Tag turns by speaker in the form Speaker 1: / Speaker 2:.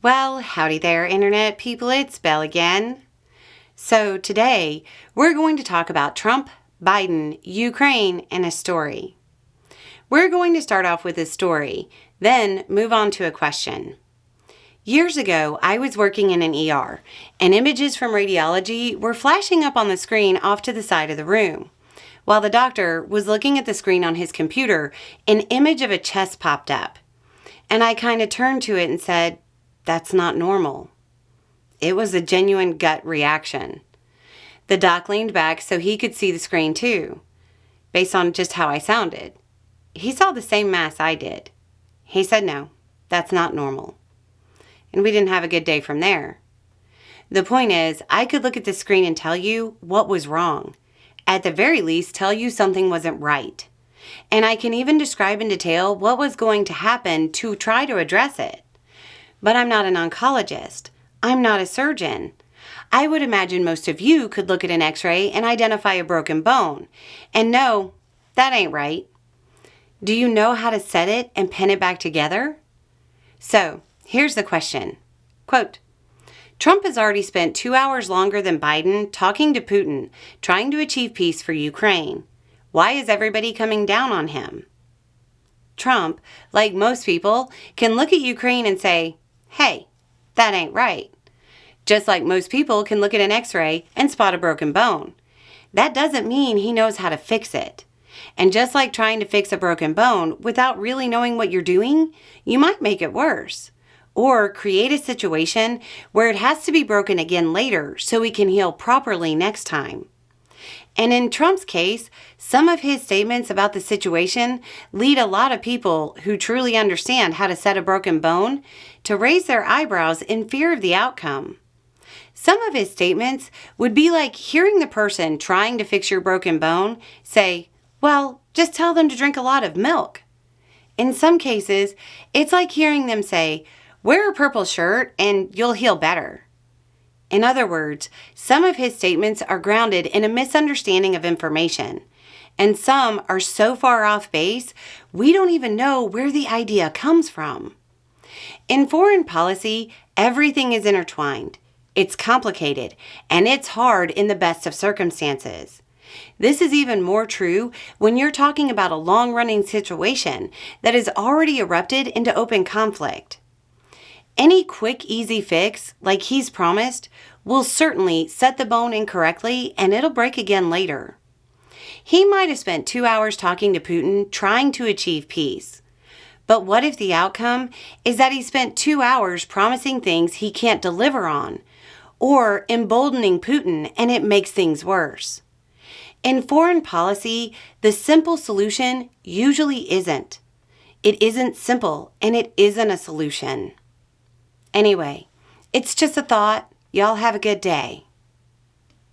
Speaker 1: Well, howdy there, Internet people. It's Belle again. So today, we're going to talk about Trump, Biden, Ukraine, and a story. We're going to start off with a story, then move on to a question. Years ago, I was working in an ER, and images from radiology were flashing up on the screen off to the side of the room. While the doctor was looking at the screen on his computer, an image of a chest popped up. And I kind of turned to it and said, "That's not normal." It was a genuine gut reaction. The doc leaned back so he could see the screen too, based on just how I sounded. He saw the same mass I did. He said, "No, that's not normal." And we didn't have a good day from there. The point is, I could look at the screen and tell you what was wrong. At the very least, tell you something wasn't right. And I can even describe in detail what was going to happen to try to address it. But I'm not an oncologist. I'm not a surgeon. I would imagine most of you could look at an x-ray and identify a broken bone. And no, that ain't right. Do you know how to set it and pin it back together? So, here's the question. Quote, Trump has already spent 2 hours longer than Biden talking to Putin, trying to achieve peace for Ukraine. Why is everybody coming down on him? Trump, like most people, can look at Ukraine and say, "Hey, that ain't right." Just like most people can look at an x-ray and spot a broken bone. That doesn't mean he knows how to fix it. And just like trying to fix a broken bone without really knowing what you're doing, you might make it worse. Or create a situation where it has to be broken again later so it can heal properly next time. And in Trump's case, some of his statements about the situation lead a lot of people who truly understand how to set a broken bone to raise their eyebrows in fear of the outcome. Some of his statements would be like hearing the person trying to fix your broken bone say, "Well, just tell them to drink a lot of milk." In some cases, it's like hearing them say, "Wear a purple shirt and you'll heal better." In other words, some of his statements are grounded in a misunderstanding of information, and some are so far off base, we don't even know where the idea comes from. In foreign policy, everything is intertwined. It's complicated, and it's hard in the best of circumstances. This is even more true when you're talking about a long-running situation that has already erupted into open conflict. Any quick, easy fix, like he's promised, will certainly set the bone incorrectly and it'll break again later. He might have spent 2 hours talking to Putin trying to achieve peace. But what if the outcome is that he spent 2 hours promising things he can't deliver on, or emboldening Putin and it makes things worse? In foreign policy, the simple solution usually isn't. It isn't simple and it isn't a solution. Anyway, it's just a thought. Y'all have a good day.